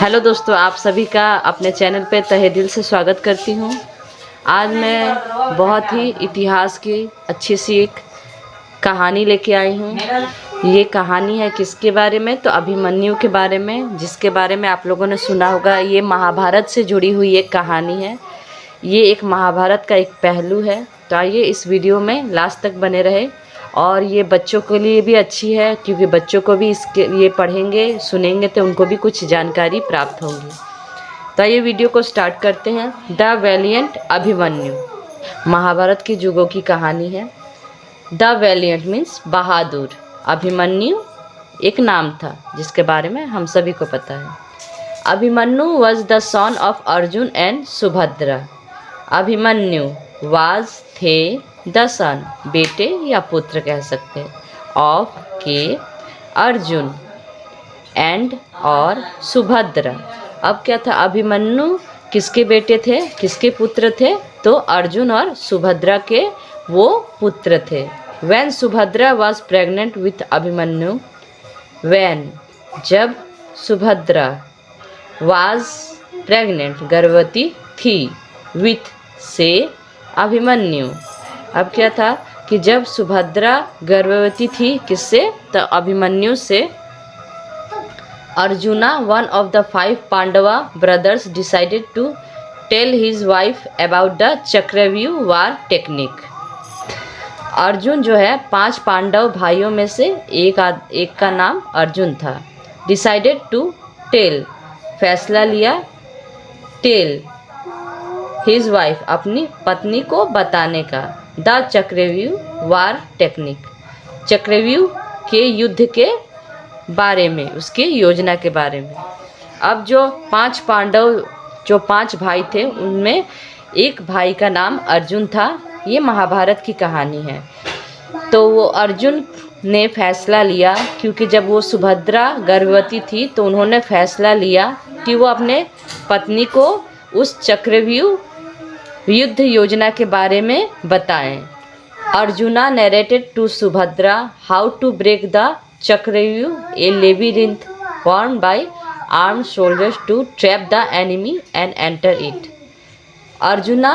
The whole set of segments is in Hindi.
हेलो दोस्तों, आप सभी का अपने चैनल पे तहे दिल से स्वागत करती हूँ। आज मैं बहुत ही इतिहास की अच्छी सी एक कहानी लेके आई हूँ। ये कहानी है किसके बारे में? तो अभिमन्यु के बारे में, जिसके बारे में आप लोगों ने सुना होगा। ये महाभारत से जुड़ी हुई एक कहानी है। ये एक महाभारत का एक पहलू है। तो आइए इस वीडियो में लास्ट तक बने रहे। और ये बच्चों के लिए भी अच्छी है, क्योंकि बच्चों को भी इसके ये पढ़ेंगे सुनेंगे तो उनको भी कुछ जानकारी प्राप्त होगी। तो ये वीडियो को स्टार्ट करते हैं। द वैलिएंट अभिमन्यु महाभारत की युगों की कहानी है। द वैलिएंट मीन्स बहादुर। अभिमन्यु एक नाम था जिसके बारे में हम सभी को पता है। Abhimanyu was the son of Arjun and Subhadra. Abhimanyu was थे द सन बेटे या पुत्र कह सकते हैं, ऑफ के अर्जुन एंड और सुभद्रा। अब क्या था? अभिमन्यु किसके बेटे थे, किसके पुत्र थे? तो अर्जुन और सुभद्रा के वो पुत्र थे। When Subhadra was pregnant with Abhimanyu, when जब सुभद्रा वाज प्रेग्नेंट गर्भवती थी, विथ से अभिमन्यु। अब क्या था कि जब सुभद्रा गर्भवती थी किससे? तो अभिमन्यु से। Arjuna one of the 5 Pandava brothers decided to tell his wife about the chakravyuh war technique. Arjun जो है 5 पांडव भाइयों में से एक का नाम अर्जुन था। डिसाइडेड टू टेल फैसला लिया, टेल हिज वाइफ अपनी पत्नी को बताने का, द चक्रव्यूह वार टेक्निक चक्रव्यूह के युद्ध के बारे में, उसके योजना के बारे में। अब जो 5 पांडव जो 5 भाई थे उनमें एक भाई का नाम अर्जुन था। ये महाभारत की कहानी है। तो वो अर्जुन ने फैसला लिया, क्योंकि जब वो सुभद्रा गर्भवती थी तो उन्होंने फैसला लिया कि वो अपने पत्नी को उस चक्रव्यूह युद्ध योजना के बारे में बताएं। Arjuna narrated to Subhadra how to break the chakravyuh, a labyrinth formed by armed soldiers to trap the enemy and enter it. Arjuna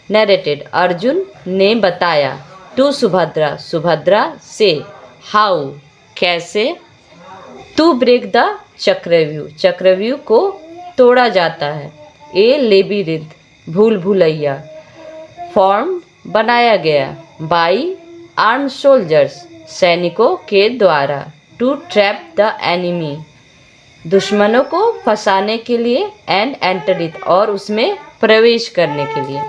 narrated Arjun ने बताया, टू सुभद्रा सुभद्रा से, हाउ कैसे, टू ब्रेक द चक्रव्यूह चक्रव्यूह को तोड़ा जाता है, ए लेबिरिंथ भूल भुलैया, फॉर्म बनाया गया, बाई आर्म सोल्जर्स सैनिकों के द्वारा, टू ट्रैप द एनिमी दुश्मनों को फंसाने के लिए, एंड एंटर इट और उसमें प्रवेश करने के लिए।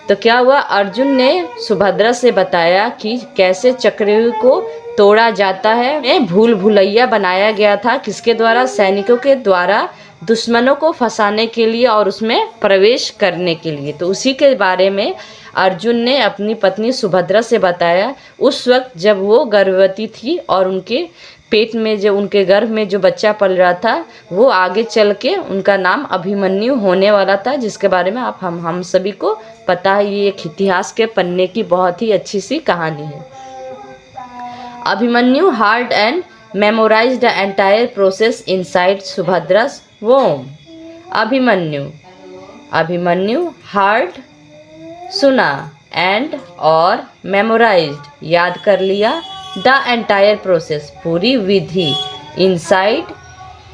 तो क्या हुआ? अर्जुन ने सुभद्रा से बताया कि कैसे चक्रव्यूह को तोड़ा जाता है। भूल भुलैया बनाया गया था किसके द्वारा? सैनिकों के द्वारा, दुश्मनों को फंसाने के लिए और उसमें प्रवेश करने के लिए। तो उसी के बारे में अर्जुन ने अपनी पत्नी सुभद्रा से बताया। उस वक्त जब वो गर्भवती थी और उनके पेट में जो उनके गर्भ में जो बच्चा पल रहा था वो आगे चल के उनका नाम अभिमन्यु होने वाला था, जिसके बारे में हम सभी को पता है। ये एक इतिहास के पन्ने की बहुत ही अच्छी सी कहानी है। Abhimanyu heard and memorised the entire process inside Subhadra's womb। Abhimanyu heard सुना, एंड और मेमोराइज्ड याद कर लिया, द एंटायर प्रोसेस पूरी विधि, इनसाइड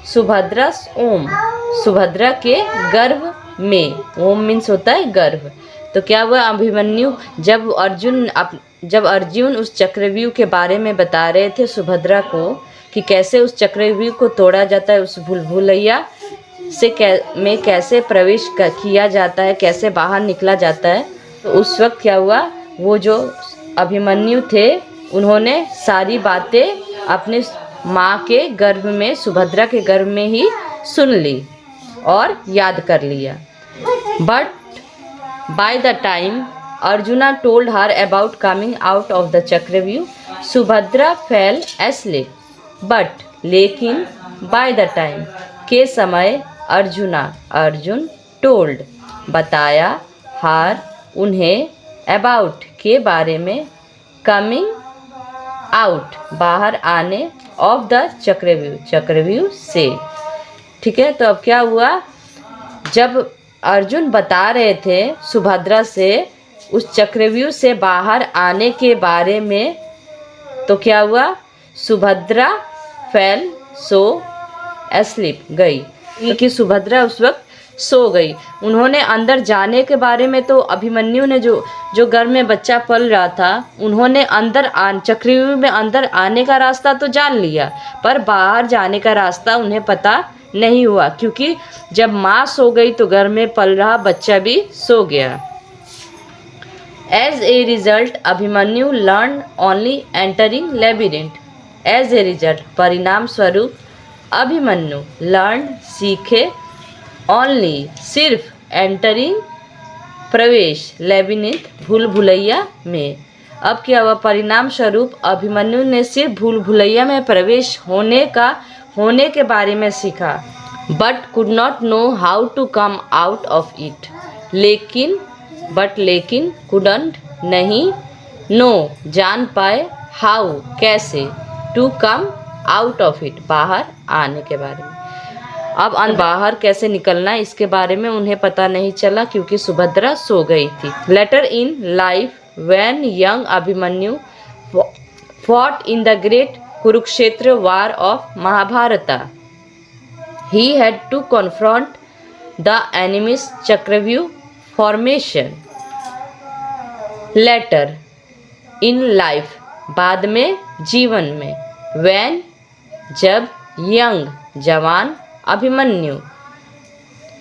सुभद्रा's womb सुभद्रा के गर्भ में। ओम मीन्स होता है गर्भ। तो क्या हुआ? अभिमन्यु जब अर्जुन उस चक्रव्यूह के बारे में बता रहे थे सुभद्रा को कि कैसे उस चक्रव्यूह को तोड़ा जाता है, उस भूलभुलैया से में कैसे प्रवेश किया जाता है, कैसे बाहर निकला जाता है। तो उस वक्त क्या हुआ? वो जो अभिमन्यु थे उन्होंने सारी बातें अपने माँ के गर्भ में, सुभद्रा के गर्भ में ही सुन ली और याद कर लिया। But by the time arjuna told her about coming out of the चक्रव्यूह, सुभद्रा फेल एस्लीप। बट लेकिन बाय द टाइम के समय अर्जुन टोल्ड बताया, हर उन्हें, अबाउट के बारे में, कमिंग आउट बाहर आने, ऑफ द चक्रव्यूह से, ठीक है, तो अब क्या हुआ, जब अर्जुन बता रहे थे सुभद्रा से उस चक्रव्यूह से बाहर आने के बारे में, तो क्या हुआ, सुभद्रा फेल सो एस्लीप गई, क्योंकि सुभद्रा उस वक्त सो गई। उन्होंने अंदर जाने के बारे में तो अभिमन्यु ने जो घर में बच्चा पल रहा था, उन्होंने चक्रव्यूह में अंदर आने का रास्ता तो जान लिया, पर बाहर जाने का रास्ता उन्हें पता नहीं हुआ, क्योंकि जब माँ सो गई तो घर में पल रहा बच्चा भी सो गया। As a result Abhimanyu learn only entering labyrinth. As a result परिणाम स्वरूप अभिमन्यु लर्न सीखे, ओनली सिर्फ, एंटरिंग प्रवेश, लेबिरिंथ भूल भुलैया में। अब क्या हुआ, परिणाम स्वरूप अभिमन्यु ने सिर्फ भूल भुलैया में प्रवेश होने के बारे में सीखा, but could not know how to come out of it. लेकिन कुडंट नहीं, नो जान पाए, हाउ कैसे, to come out of it बाहर आने के बारे में। अब बाहर कैसे निकलना इसके बारे में उन्हें पता नहीं चला, क्योंकि सुभद्रा सो गई थी। Later in life when young Abhimanyu fought in the great Kurukshetra war of Mahabharata, he had to confront the enemy's चक्रव्यूह formation. Later in life बाद में, जीवन में, when जब, young जवान अभिमन्यु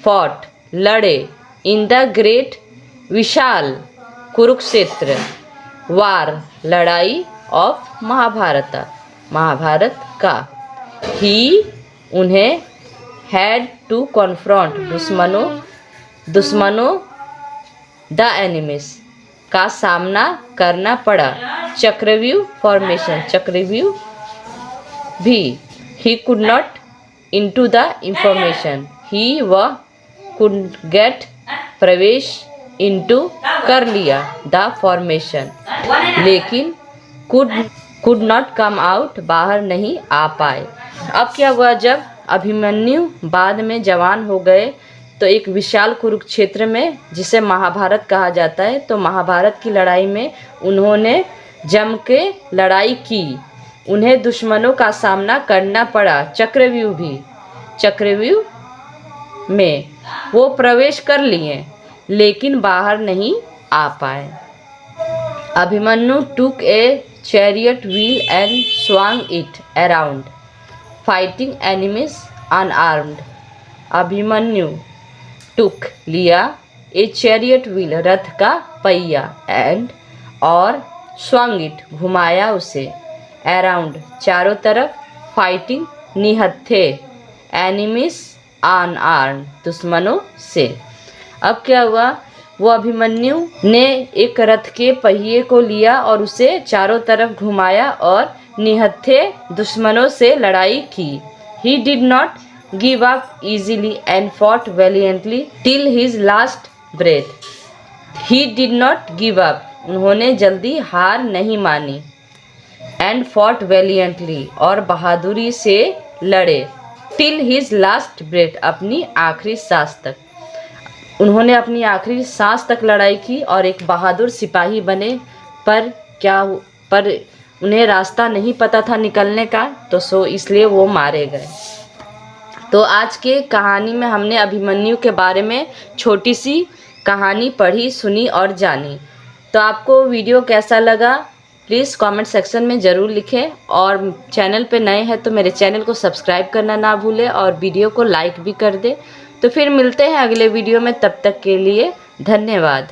fought लड़े, in the great Vishal Kurukshetra, war लड़ाई of महाभारत का, he उन्हें, had to confront दुश्मनों the enemies का सामना करना पड़ा, चक्रव्यूह फॉर्मेशन चक्रव्यूह भी, he could not into the information, he वह could get प्रवेश into कर लिया the formation, लेकिन could not come out बाहर नहीं आ पाए। अब क्या हुआ, जब अभिमन्यु बाद में जवान हो गए तो एक विशाल कुरुक्षेत्र में, जिसे महाभारत कहा जाता है, तो महाभारत की लड़ाई में उन्होंने जम के लड़ाई की, उन्हें दुश्मनों का सामना करना पड़ा, चक्रव्यूह में वो प्रवेश कर लिए, लेकिन बाहर नहीं आ पाए। अभिमन्यु टुक ए chariot wheel and swung it around, fighting enemies unarmed. Abhimanyu टुक लिया, ए चैरियट व्हील रथ का पहिया, एंड और स्वंग इट घुमाया उसे, अराउंड चारों तरफ, फाइटिंग निहत्थे, एनिमीज अनआर्म्ड दुश्मनों से। अब क्या हुआ, वो अभिमन्यु ने एक रथ के पहिए को लिया और उसे चारों तरफ घुमाया और निहत्थे दुश्मनों से लड़ाई की। He did not give up easily and fought valiantly till his last breath. He did not give up, उन्होंने जल्दी हार नहीं मानी, and fought valiantly और बहादुरी से लड़े, till his last breath अपनी आखिरी सांस तक, उन्होंने अपनी आखिरी सांस तक लड़ाई की और एक बहादुर सिपाही बने, पर उन्हें रास्ता नहीं पता था निकलने का, तो इसलिए वो मारे गए। तो आज के कहानी में हमने अभिमन्यु के बारे में छोटी सी कहानी पढ़ी, सुनी और जानी। तो आपको वीडियो कैसा लगा प्लीज़ कमेंट सेक्शन में ज़रूर लिखें, और चैनल पे नए हैं तो मेरे चैनल को सब्सक्राइब करना ना भूलें और वीडियो को लाइक भी कर दें। तो फिर मिलते हैं अगले वीडियो में, तब तक के लिए धन्यवाद।